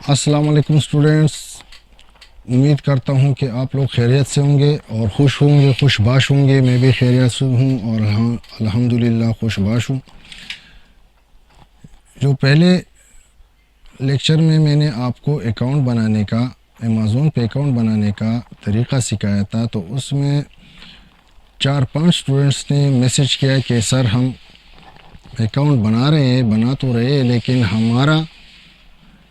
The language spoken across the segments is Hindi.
अस्सलाम वालेकुम स्टूडेंट्स। उम्मीद करता हूँ कि आप लोग खैरियत से होंगे और खुश होंगे, खुशबाश होंगे। मैं भी खैरियत से हूँ और अल्हम्दुलिल्लाह खुशबाश हूँ। जो पहले लेक्चर में मैंने आपको अकाउंट बनाने का, अमेज़ॉन पे अकाउंट बनाने का तरीक़ा सिखाया था, तो उसमें 4-5 स्टूडेंट्स ने मैसेज किया कि सर हम अकाउंट बना रहे हैं, बना तो रहे हैं, लेकिन हमारा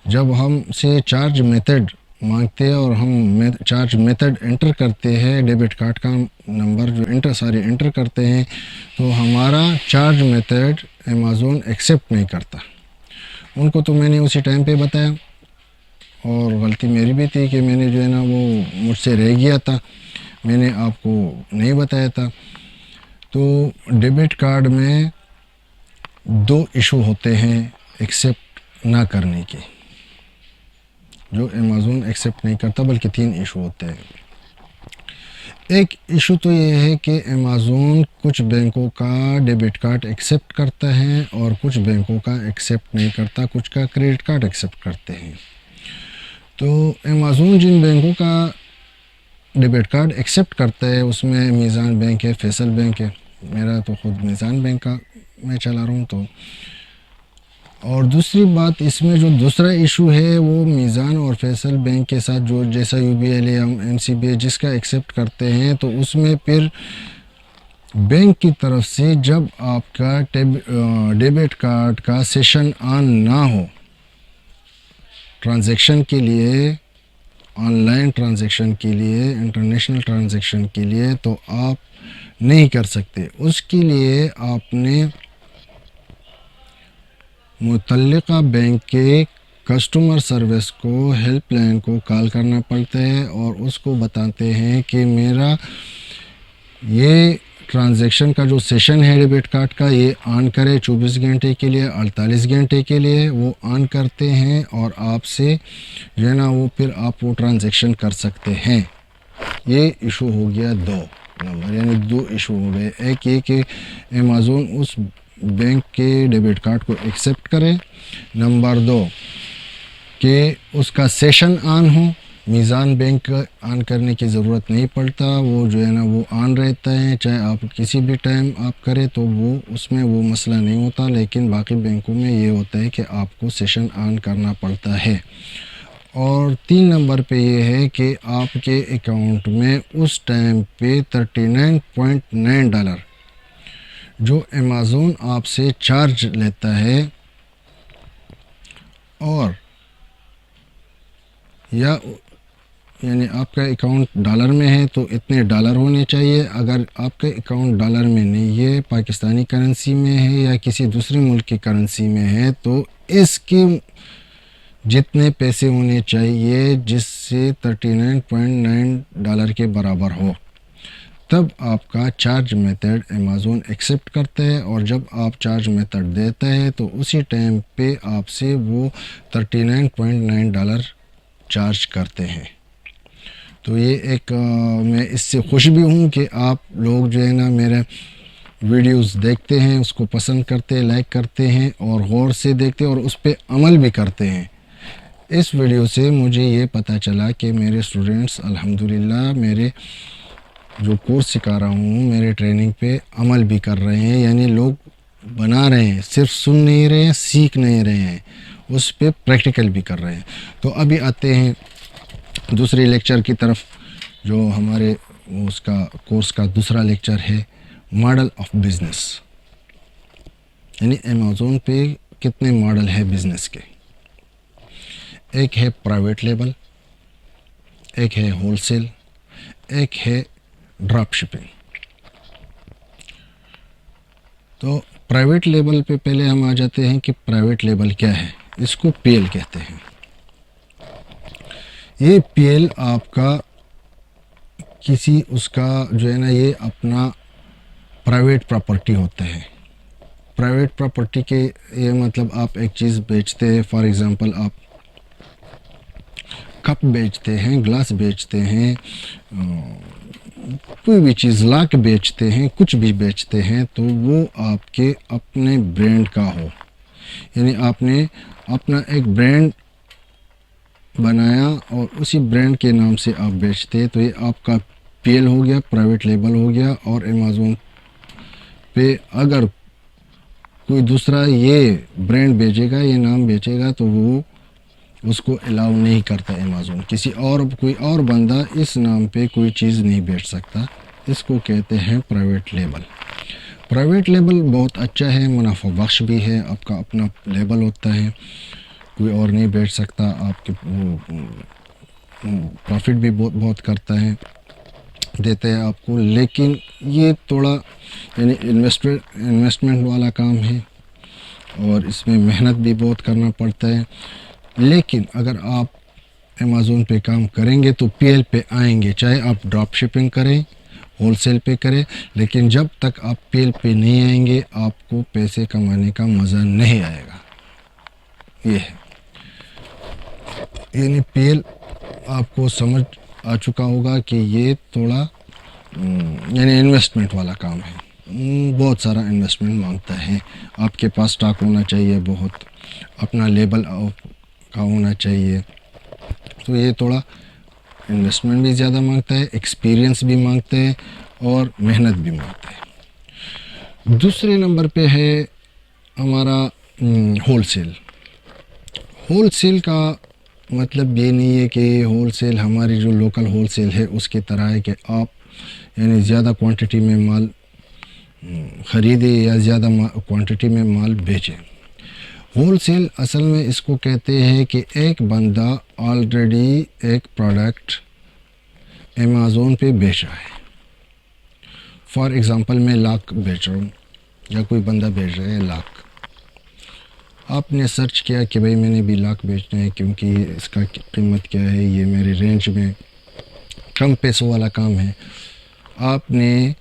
जब हमसे चार्ज मेथड मांगते हैं और हम चार्ज मेथड एंटर करते हैं, डेबिट कार्ड का नंबर जो एंटर करते हैं, तो हमारा चार्ज मेथड अमेज़ॉन एक्सेप्ट नहीं करता। उनको तो मैंने उसी टाइम पे बताया और गलती मेरी भी थी कि मैंने जो है ना वो मुझसे रह गया था, मैंने आपको नहीं बताया था। तो डेबिट कार्ड में 2 इशू होते हैं एक्सेप्ट ना करने के, जो अमेज़ॉन एक्सेप्ट नहीं करता, बल्कि 3 इशू होते हैं। एक इशू तो ये है कि अमेज़ॉन कुछ बैंकों का डेबिट कार्ड एक्सेप्ट करता है और कुछ बैंकों का एक्सेप्ट नहीं करता, कुछ का क्रेडिट कार्ड एक्सेप्ट करते हैं। तो अमेज़ॉन जिन बैंकों का डेबिट कार्ड एक्सेप्ट करता है उसमें मीज़ान बैंक है, फैसल बैंक है। मेरा तो ख़ुद मीज़ान बैंक का मैं चला रहा हूँ। तो और दूसरी बात, इसमें जो दूसरा इशू है वो मीज़ान और फैसल बैंक के साथ जो जैसा UBL या MCBA जिसका एक्सेप्ट करते हैं, तो उसमें फिर बैंक की तरफ से जब आपका डेबिट कार्ड का सेशन ऑन ना हो ट्रांजैक्शन के लिए, ऑनलाइन ट्रांजैक्शन के लिए, इंटरनेशनल ट्रांजैक्शन के लिए, तो आप नहीं कर सकते। उसके लिए आपने मुतल्लिका बैंक के कस्टमर सर्विस को, हेल्पलाइन को कॉल करना पड़ता है और उसको बताते हैं कि मेरा ये ट्रांजैक्शन का जो सेशन है डेबिट कार्ड का, ये ऑन करे 24 घंटे के लिए, 48 घंटे के लिए वो ऑन करते हैं और आपसे जो है ना वो फिर आप वो ट्रांजैक्शन कर सकते हैं। ये इशू हो गया 2 नंबर, यानी 2 इशू हो गए। एक ये कि अमेज़ॉन उस बैंक के डेबिट कार्ड को एक्सेप्ट करे, नंबर 2 कि उसका सेशन ऑन हो। मीज़ान बैंक ऑन करने की ज़रूरत नहीं पड़ता, वो जो है ना वो ऑन रहता है, चाहे आप किसी भी टाइम आप करें तो वो उसमें वो मसला नहीं होता। लेकिन बाकी बैंकों में ये होता है कि आपको सेशन ऑन करना पड़ता है। और 3 नंबर पे ये है कि आपके अकाउंट में उस टाइम पे $39.9 जो अमेज़ॉन आपसे चार्ज लेता है, और यानी आपका अकाउंट डॉलर में है तो इतने डॉलर होने चाहिए। अगर आपका अकाउंट डॉलर में नहीं है, पाकिस्तानी करेंसी में है या किसी दूसरे मुल्क की करेंसी में है, तो इसके जितने पैसे होने चाहिए जिससे $39.9 के बराबर हो, तब आपका चार्ज मेथड अमेज़ॉन एक्सेप्ट करता है। और जब आप चार्ज मेथड देता है तो उसी टाइम पे आपसे वो $39.9 चार्ज करते हैं। तो ये एक मैं इससे खुश भी हूँ कि आप लोग जो है ना मेरे वीडियोस देखते हैं, उसको पसंद करते हैं, लाइक करते हैं और गौर से देखते हैं और उस पर अमल भी करते हैं। इस वीडियो से मुझे ये पता चला कि मेरे स्टूडेंट्स अल्हम्दुलिल्लाह मेरे जो कोर्स सिखा रहा हूँ, मेरे ट्रेनिंग पे अमल भी कर रहे हैं, यानी लोग बना रहे हैं, सिर्फ सुन नहीं रहे हैं, सीख नहीं रहे हैं, उस पे प्रैक्टिकल भी कर रहे हैं। तो अभी आते हैं दूसरे लेक्चर की तरफ, जो हमारे उसका कोर्स का दूसरा लेक्चर है, मॉडल ऑफ बिज़नेस। यानी अमेज़ॉन पे कितने मॉडल है बिज़नेस के। एक है प्राइवेट लेबल, एक है होलसेल, एक है ड्रॉप शिपिंग। तो प्राइवेट लेबल पे पहले हम आ जाते हैं कि प्राइवेट लेबल क्या है। इसको PL कहते हैं। ये PL आपका किसी उसका जो है ना ये अपना प्राइवेट प्रॉपर्टी होता है। प्राइवेट प्रॉपर्टी के ये मतलब आप एक चीज़ बेचते हैं, फॉर एग्ज़ाम्पल आप कप बेचते हैं, ग्लास बेचते हैं, कोई भी चीज़ ला के बेचते हैं, कुछ भी बेचते हैं, तो वो आपके अपने ब्रांड का हो। यानी आपने अपना एक ब्रांड बनाया और उसी ब्रांड के नाम से आप बेचते, तो ये आपका पीएल हो गया, प्राइवेट लेबल हो गया। और अमेज़ॉन पे अगर कोई दूसरा ये ब्रांड बेचेगा, ये नाम बेचेगा, तो वो उसको अलाउ नहीं करता अमेज़ॉन। किसी और कोई और बंदा इस नाम पे कोई चीज़ नहीं बेच सकता। इसको कहते हैं प्राइवेट लेबल। प्राइवेट लेबल बहुत अच्छा है, मुनाफा बख्श भी है। आपका अपना लेबल होता है, कोई और नहीं बेच सकता। आपके प्रॉफिट भी बहुत बहुत करता है, देते हैं आपको। लेकिन ये थोड़ा यानी इन्वेस्टमेंट वाला काम है और इसमें मेहनत भी बहुत करना पड़ता है। लेकिन अगर आप अमेज़ॉन पे काम करेंगे तो पीएल पे आएंगे, चाहे आप ड्रॉप शिपिंग करें, होलसेल पे करें। लेकिन जब तक आप पीएल पे नहीं आएंगे, आपको पैसे कमाने का मज़ा नहीं आएगा। ये है, यानी पीएल आपको समझ आ चुका होगा कि ये थोड़ा यानी इन्वेस्टमेंट वाला काम है। बहुत सारा इन्वेस्टमेंट मांगता है। आपके पास स्टॉक होना चाहिए, बहुत अपना लेबल का होना चाहिए। तो ये थोड़ा इन्वेस्टमेंट भी ज़्यादा मांगता है, एक्सपीरियंस भी मांगता है और मेहनत भी मांगता है। दूसरे नंबर पे है हमारा होलसेल। होलसेल का मतलब ये नहीं है कि होलसेल हमारी जो लोकल होलसेल है उसकी तरह है कि आप यानी ज़्यादा क्वांटिटी में माल ख़रीदे या ज़्यादा क्वांटिटी में माल बेचें। होलसेल असल में इसको कहते हैं कि एक बंदा ऑलरेडी एक प्रोडक्ट अमेज़ॉन पे बेच रहा है। फॉर एग्ज़ाम्पल मैं लाख बेच रहा हूँ या कोई बंदा बेच रहा है लाख। आपने सर्च किया कि भाई मैंने भी लाख बेचना है क्योंकि इसका कीमत क्या है, ये मेरे रेंज में कम पैसों वाला काम है। आपने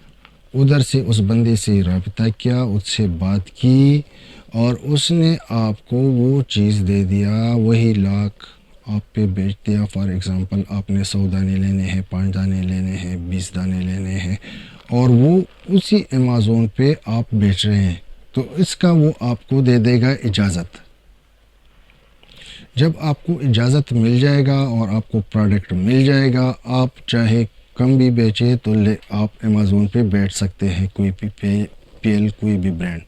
उधर से उस बंदे से रब्ता किया, उससे बात की और उसने आपको वो चीज़ दे दिया, वही लाख आप पे बेच दिया। फॉर एग्ज़ाम्पल आपने 100 दाने लेने हैं, 5 दाने लेने हैं, 20 दाने लेने हैं और वो उसी अमेज़ॉन पे आप बेच रहे हैं, तो इसका वो आपको दे देगा इजाज़त। जब आपको इजाज़त मिल जाएगा और आपको प्रोडक्ट मिल जाएगा, आप चाहे कम भी बेचे तो आप अमेज़ॉन पे बेच सकते हैं कोई भी पीएल कोई भी ब्रांड।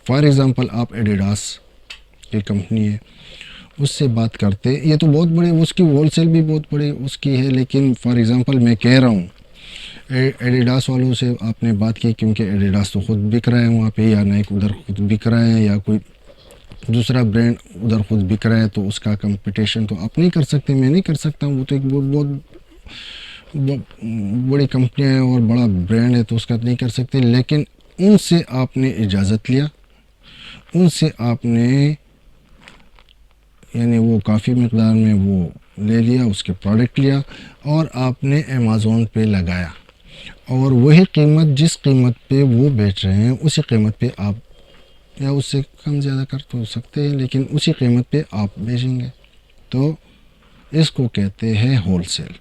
फॉर एग्ज़ाम्पल आप एडिडास की कंपनी है, उससे बात करते, ये तो बहुत बड़े, उसकी होलसेल भी बहुत बड़ी उसकी है। लेकिन फॉर एग्ज़ाम्पल मैं कह रहा हूँ एडिडास वालों से आपने बात की, क्योंकि एडिडास तो ख़ुद बिक रहा है वहाँ पे, या नाइक उधर खुद बिक रहा है, या कोई दूसरा ब्रांड उधर खुद बिक रहा है, तो उसका कंपटीशन तो आप नहीं कर सकते, मैं नहीं कर सकता। वो तो एक बहुत बड़ी कंपनी है और बड़ा ब्रांड है, तो उसका नहीं कर सकते। लेकिन उनसे आपने इजाज़त लिया, उनसे आपने यानी वो काफ़ी मकदार में वो ले लिया, उसके प्रोडक्ट लिया और आपने अमेज़ॉन पे लगाया और वही कीमत जिस कीमत पे वो बेच रहे हैं उसी कीमत पे आप, या उससे कम ज़्यादा कर तो सकते हैं, लेकिन उसी कीमत पे आप बेचेंगे। तो इसको कहते हैं होलसेल।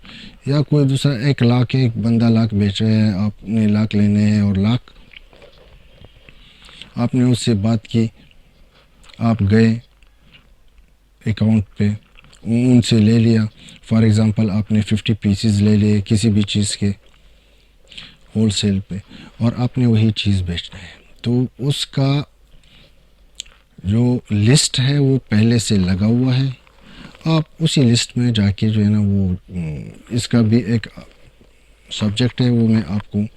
या कोई दूसरा एक लाख, एक बंदा लाख बेच रहे हैं, आपने लाख लेने हैं और लाख आपने उससे बात की, आप गए अकाउंट पे उनसे ले लिया। फॉर एग्ज़ाम्पल आपने 50 पीसेस ले लिए किसी भी चीज़ के होलसेल पे और आपने वही चीज़ बेचना है, तो उसका जो लिस्ट है वो पहले से लगा हुआ है। आप उसी लिस्ट में जाके जो है ना वो, इसका भी एक सब्जेक्ट है, वो मैं आपको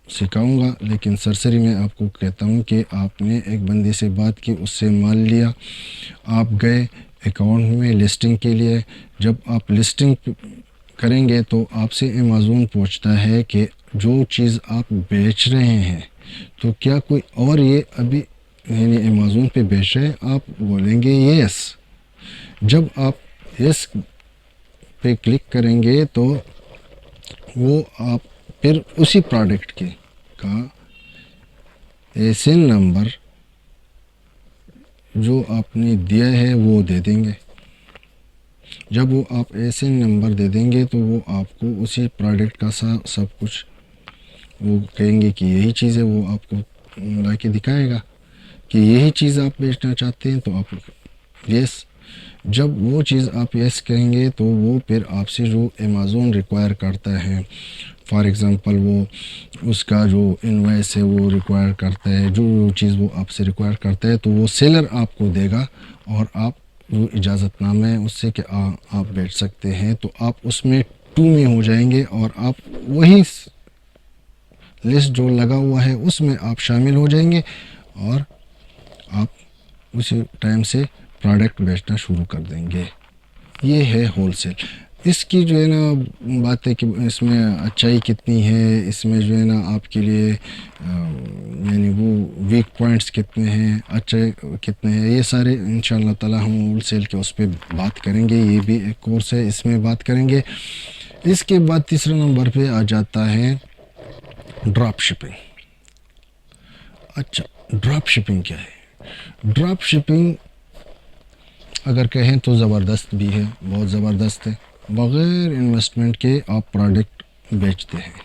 सिखाऊंगा। लेकिन सरसरी में आपको कहता हूँ कि आपने एक बंदे से बात की, उससे माल लिया, आप गए अकाउंट में लिस्टिंग के लिए। जब आप लिस्टिंग करेंगे तो आपसे अमेज़ॉन पूछता है कि जो चीज़ आप बेच रहे हैं तो क्या कोई और ये अभी यानी अमेज़ॉन पे बेच रहे हैं, आप बोलेंगे यस। जब आप यस पे क्लिक करेंगे तो वो आप फिर उसी प्रोडक्ट के का एसएन नंबर जो आपने दिया है वो दे देंगे। जब वो आप एसएन नंबर दे देंगे तो वो आपको उसी प्रोडक्ट का सब कुछ वो कहेंगे कि यही चीज़ है, वो आपको ला के दिखाएगा कि यही चीज़ आप बेचना चाहते हैं, तो आप यस। जब वो चीज़ आप यस कहेंगे तो वो फिर आपसे जो अमेज़ॉन रिक्वायर करता है, फॉर एग्ज़ाम्पल वो उसका जो इनवॉइस है वो रिक्वायर करता है, जो चीज़ वो आपसे रिक्वायर करता है तो वो सेलर आपको देगा और आप वो इजाज़तनामा है उससे कि आप बैठ सकते हैं, तो आप उसमें टू में हो जाएंगे और आप वही लिस्ट जो लगा हुआ है उसमें आप शामिल हो जाएंगे और आप उसी टाइम से प्रोडक्ट बेचना शुरू कर देंगे। ये है होलसेल। इसकी जो है ना बात है कि इसमें अच्छाई कितनी है, इसमें जो है ना आपके लिए यानी वो वीक पॉइंट्स कितने हैं, अच्छे कितने हैं, ये सारे इंशाल्लाह ताला हम होलसेल के उस पर बात करेंगे। ये भी एक कोर्स है, इसमें बात करेंगे। इसके बाद तीसरे नंबर पे आ जाता है ड्रॉप शिपिंग। अच्छा, ड्रॉप शिपिंग क्या है? ड्रॉप शिपिंग अगर कहें तो ज़बरदस्त भी है, बहुत ज़बरदस्त है। बग़ैर इन्वेस्टमेंट के आप प्रोडक्ट बेचते हैं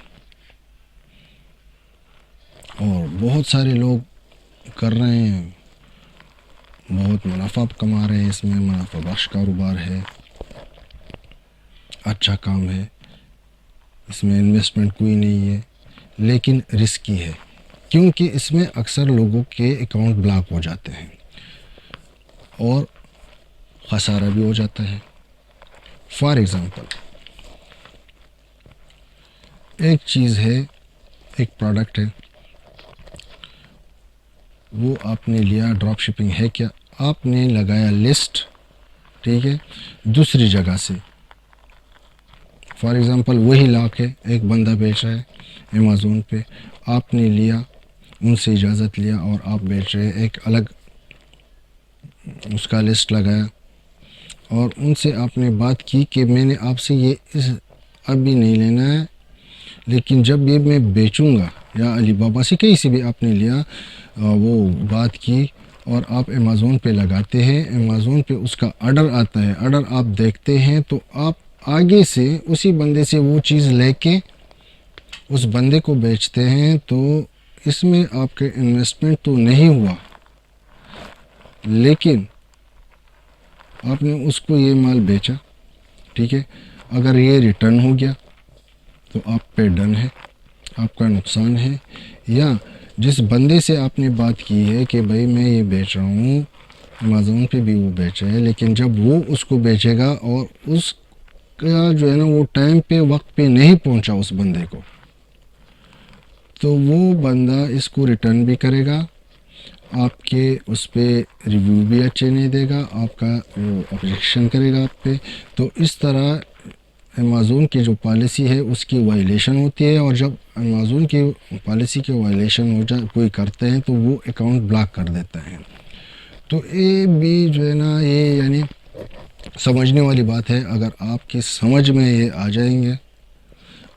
और बहुत सारे लोग कर रहे हैं, बहुत मुनाफा कमा रहे हैं, इसमें मुनाफा बख्श कारोबार है, अच्छा काम है, इसमें इन्वेस्टमेंट कोई नहीं है, लेकिन रिस्की है क्योंकि इसमें अक्सर लोगों के अकाउंट ब्लॉक हो जाते हैं और खसारा भी हो जाता है। फॉर एग्ज़ाम्पल एक चीज़ है, एक प्रोडक्ट है, वो आपने लिया, ड्रॉप शिपिंग है क्या, आपने लगाया लिस्ट, ठीक है, दूसरी जगह से। फॉर एग्ज़ाम्पल वही लॉक है, एक बंदा बेच रहा है अमेज़ॉन पे, आपने लिया, उनसे इजाज़त लिया और आप बेच रहे हैं, एक अलग उसका लिस्ट लगाया और उनसे आपने बात की कि मैंने आपसे ये इस अभी नहीं लेना है, लेकिन जब ये मैं बेचूंगा, या अलीबाबा से कहीं से भी आपने लिया, वो बात की और आप अमेज़ॉन पे लगाते हैं, अमेज़ॉन पे उसका ऑर्डर आता है, ऑर्डर आप देखते हैं तो आप आगे से उसी बंदे से वो चीज़ लेके उस बंदे को बेचते हैं, तो इसमें आपके इन्वेस्टमेंट तो नहीं हुआ, लेकिन आपने उसको ये माल बेचा, ठीक है। अगर ये रिटर्न हो गया तो आप पे डन है, आपका नुकसान है। या जिस बंदे से आपने बात की है कि भाई मैं ये बेच रहा हूँ, अमेज़ॉन पे भी वो बेच रहा है, लेकिन जब वो उसको बेचेगा और उसका जो है ना वो टाइम पे वक्त पे नहीं पहुँचा उस बंदे को, तो वो बंदा इसको रिटर्न भी करेगा, आपके उस पर रिव्यू भी अच्छे नहीं देगा, आपका ऑब्जेक्शन करेगा आप पे। तो इस तरह अमेज़ॉन की जो पॉलिसी है उसकी वायलेशन होती है, और जब अमेज़ॉन की पॉलिसी के वायलेशन हो जा कोई करते हैं तो वो अकाउंट ब्लॉक कर देता है। तो ये भी जो है ना ये यानी समझने वाली बात है। अगर आपकी समझ में ये आ जाएंगे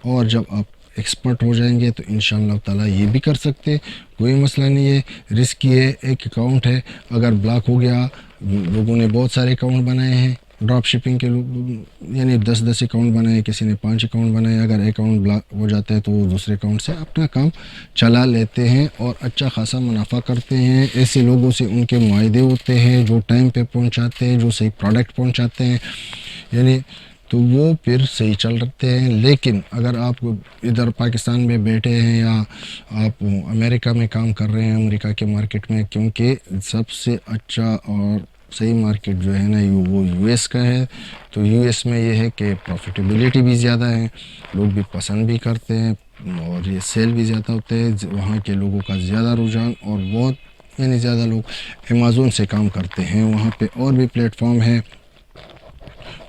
और जब आप एक्सपर्ट हो जाएंगे तो इंशाअल्लाह ताला ये भी कर सकते, कोई मसला नहीं है। रिस्की है, एक अकाउंट है, अगर ब्लॉक हो गया, लोगों ने बहुत सारे अकाउंट बनाए हैं ड्रॉप शिपिंग के, लोग यानी 10-10 अकाउंट बनाए, किसी ने 5 अकाउंट बनाए, अगर अकाउंट ब्लॉक हो जाता है तो वो दूसरे अकाउंट से अपना काम चला लेते हैं और अच्छा खासा मुनाफा करते हैं। ऐसे लोगों से उनके मुआहदे होते हैं जो टाइम पे पहुंचाते हैं, जो सही प्रोडक्ट पहुंचाते हैं, यानी तो वो फिर सही चल रहे हैं। लेकिन अगर आप इधर पाकिस्तान में बैठे हैं या आप अमेरिका में काम कर रहे हैं, अमेरिका के मार्केट में, क्योंकि सबसे अच्छा और सही मार्केट जो है ना वो यूएस का है, तो यूएस में ये है कि प्रॉफिटेबिलिटी भी ज़्यादा है, लोग भी पसंद भी करते हैं और ये सेल भी ज़्यादा होते हैं, वहाँ के लोगों का ज़्यादा रुझान, और बहुत यानी ज़्यादा लोग अमेज़ॉन से काम करते हैं। वहाँ पे और भी प्लेटफॉर्म है,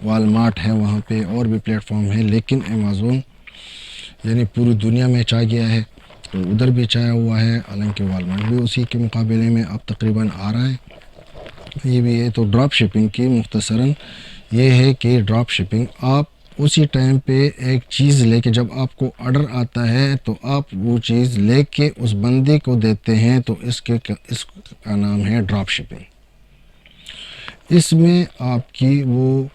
वालमार्ट है वहाँ पे, और भी प्लेटफॉर्म है, लेकिन अमेज़ॉन यानी पूरी दुनिया में छा गया है, तो उधर भी छाया हुआ है, हालांकि वालमार्ट भी उसी के मुकाबले में अब तकरीबन आ रहा है, ये भी है। तो ड्रॉप शिपिंग की मुख्तसरन ये है कि ड्रॉप शिपिंग आप उसी टाइम पे एक चीज़ लेके, जब आपको ऑर्डर आता है तो आप वो चीज़ लेके उस बंदे को देते हैं, तो इसका नाम है ड्रॉप शिपिंग। इसमें आपकी वो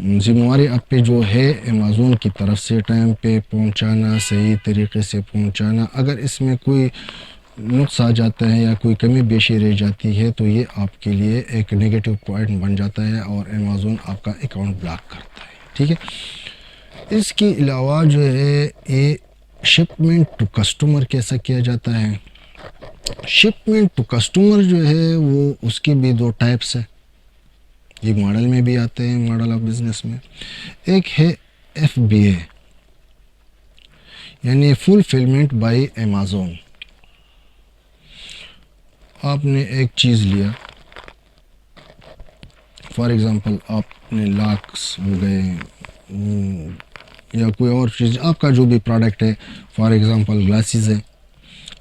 ज़िम्मेवारी आप पे जो है अमेज़ॉन की तरफ से टाइम पे पहुंचाना, सही तरीके से पहुंचाना। अगर इसमें कोई नुक्स आ जाता है या कोई कमी बेशी रह जाती है तो ये आपके लिए एक नेगेटिव पॉइंट बन जाता है और अमेज़ॉन आपका अकाउंट ब्लॉक करता है। ठीक है, इसके अलावा जो है ये शिपमेंट टू कस्टमर कैसा किया जाता है। शिपमेंट टू कस्टमर जो है वो उसके भी दो टाइप्स है, ये मॉडल में भी आते हैं, मॉडल ऑफ बिजनेस में। एक है FBA यानी फुलफिलमेंट बाय अमेज़ॉन। आपने एक चीज़ लिया, फॉर एग्ज़ाम्पल आपने लाक्स हो गए या कोई और चीज़, आपका जो भी प्रोडक्ट है, फॉर एग्ज़ाम्पल ग्लासेस है,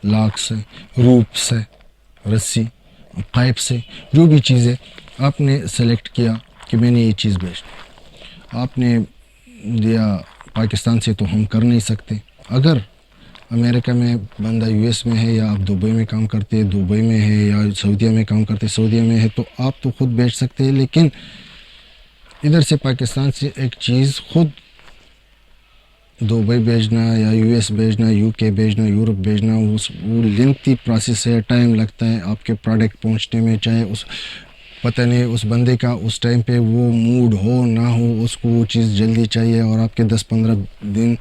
लाक्स है, रूप्स है, रस्सी, पाइप्स है, जो भी चीज़ है आपने सेलेक्ट किया कि मैंने ये चीज़ बेचनी, आपने दिया। पाकिस्तान से तो हम कर नहीं सकते, अगर अमेरिका में बंदा US में है या आप दुबई में काम करते हैं, दुबई में है, या सऊदीया में काम करते, सऊदीया में है, तो आप तो ख़ुद बेच सकते हैं। लेकिन इधर से पाकिस्तान से एक चीज़ ख़ुद दुबई भेजना या US भेजना, UK भेजना, यूरोप भेजना, वो लेंथी प्रोसेस है, टाइम लगता है आपके प्रोडक्ट पहुंचने में। चाहे उस पता नहीं उस बंदे का उस टाइम पे वो मूड हो ना हो, उसको वो चीज़ जल्दी चाहिए और आपके 10-15 दिन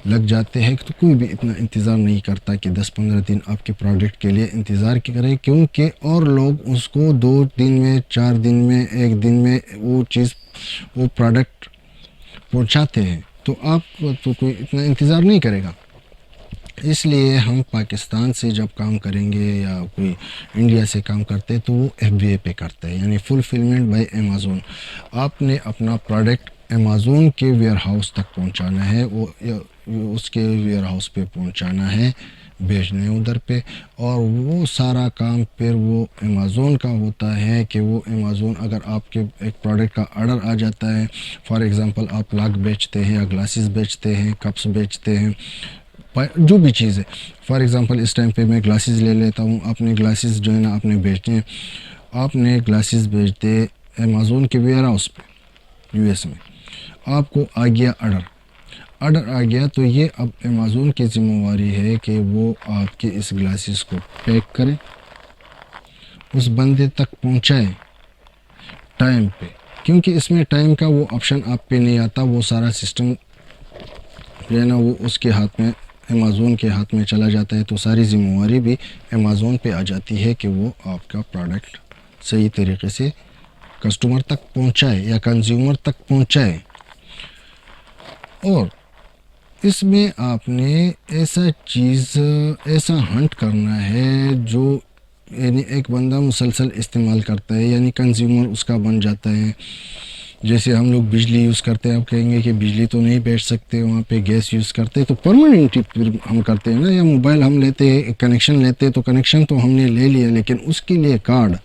लग जाते हैं, तो कोई भी इतना इंतज़ार नहीं करता कि 10-15 दिन आपके प्रोडक्ट के लिए इंतज़ार करें, क्योंकि और लोग उसको 2 दिन में, 4 दिन में, 1 दिन में वो चीज़, वो प्रोडक्ट पहुंचाते हैं। तो आप तो कोई इतना इंतज़ार नहीं करेगा। इसलिए हम पाकिस्तान से जब काम करेंगे या कोई इंडिया से काम करते हैं तो वो FBA पे करते हैं, यानी फुलफिलमेंट बाय अमेज़ॉन। आपने अपना प्रोडक्ट अमेज़ॉन के वेयर हाउस तक पहुंचाना है, वो उसके वेयर हाउस पे पहुंचाना है, भेजने उधर पे, और वो सारा काम फिर वो अमेज़ॉन का होता है कि वो अमेज़ॉन अगर आपके एक प्रोडक्ट का ऑर्डर आ जाता है, फॉर एग्ज़ाम्पल आप लाग बेचते हैं या ग्लासेस बेचते हैं, कप्स बेचते हैं, जो भी चीज़ है, फॉर एग्ज़ाम्पल इस टाइम पे मैं ग्लासेस ले लेता हूँ। आपने ग्लासेस जो है ना आपने बेचने हैं, आपने ग्लासेस बेचते अमेज़ॉन के वेयर हाउस पे US में, आपको आ गया ऑर्डर आ गया, तो ये अब अमेज़ॉन की ज़िम्मेवारी है कि वो आपके इस ग्लासेस को पैक करें, उस बंदे तक पहुँचाए टाइम पे, क्योंकि इसमें टाइम का वो ऑप्शन आप पे नहीं आता, वो सारा सिस्टम जो है ना वो उसके हाथ में, अमेज़ॉन के हाथ में चला जाता है। तो सारी ज़िम्मेवारी भी अमेज़ॉन पे आ जाती है कि वो आपका प्रोडक्ट सही तरीके से कस्टमर तक पहुंचाए या कंज्यूमर तक पहुंचाए। और इसमें आपने ऐसा हंट करना है जो यानी एक बंदा मुसलसल इस्तेमाल करता है, यानी कंज्यूमर उसका बन जाता है। जैसे हम लोग बिजली यूज़ करते हैं, आप कहेंगे कि बिजली तो नहीं बेच सकते, वहाँ पे गैस यूज़ करते हैं, तो परमानेंटली हम करते हैं ना। या मोबाइल हम लेते हैं, कनेक्शन लेते हैं, तो कनेक्शन तो हमने ले लिया, लेकिन उसके लिए कार्ड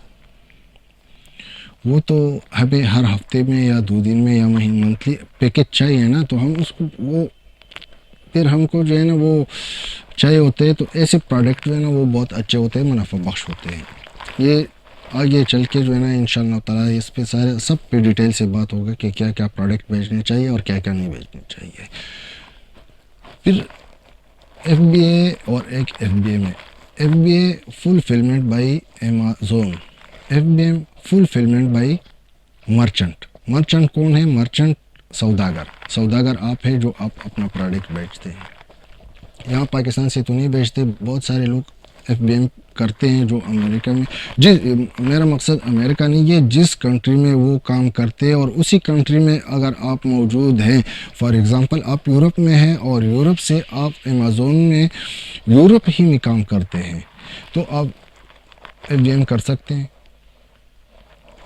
वो तो हमें हर हफ्ते में या 2 दिन में या महीने मंथली पैकेज चाहिए ना, तो हम उसको वो फिर हमको जो है ना वो चाहिए होते हैं। तो ऐसे प्रोडक्ट जो है ना वो बहुत अच्छे होते हैं, मुनाफा बख्श होते हैं। ये आगे चल के जो है ना इंशाअल्लाह ताला इस पे सारे सब पे डिटेल से बात होगा कि क्या क्या प्रोडक्ट बेचने चाहिए और क्या क्या नहीं बेचने चाहिए। फिर FBA और एक FBA में, FBA fulfilment bye Amazon, FBA fulfilment bye merchant. Merchant कौन है? मर्चेंट सौदागर आप है जो आप अपना प्रोडक्ट बेचते हैं। यहाँ पाकिस्तान से तो नहीं बेचते, बहुत सारे लोग FBA करते हैं जो अमेरिका में, मेरा मकसद अमेरिका नहीं है, जिस कंट्री में वो काम करते हैं और उसी कंट्री में अगर आप मौजूद हैं, फॉर एग्ज़ाम्पल आप यूरोप में हैं और यूरोप से आप अमेज़ॉन में यूरोप ही में काम करते हैं, तो आप FBA कर सकते हैं।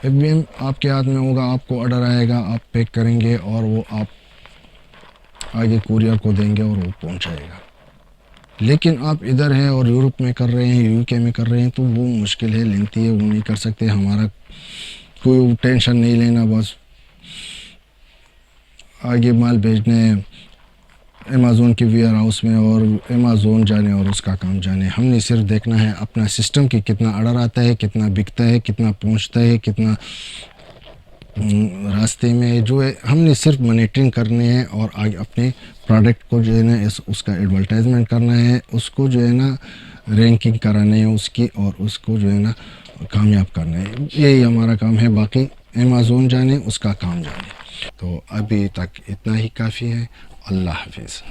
FBA आपके हाथ में होगा, आपको ऑर्डर आएगा, आप पैक करेंगे और वो आप आगे कुरियर को देंगे और वो पहुंचाएगा। लेकिन आप इधर हैं और यूरोप में कर रहे हैं, UK में कर रहे हैं, तो वो मुश्किल है, लेंथी है, वो नहीं कर सकते। हमारा कोई टेंशन नहीं लेना, बस आगे माल भेजने अमेज़ॉन के वेयर हाउस में और अमेज़ॉन जाने और उसका काम जाने। हमने सिर्फ देखना है अपना सिस्टम कि कितना ऑर्डर आता है, कितना बिकता है, कितना पहुंचता है, कितना रास्ते में जो है हमने सिर्फ मॉनिटरिंग करनी है और आगे अपने प्रोडक्ट को जो है ना उसका एडवर्टाइजमेंट करना है, उसको जो है ना रैंकिंग करानी है उसकी, और उसको जो है ना कामयाब करना है। यही हमारा काम है, बाकी अमेज़न जाने उसका काम जाने। तो अभी तक इतना ही काफ़ी है। अल्लाह हाफिज़।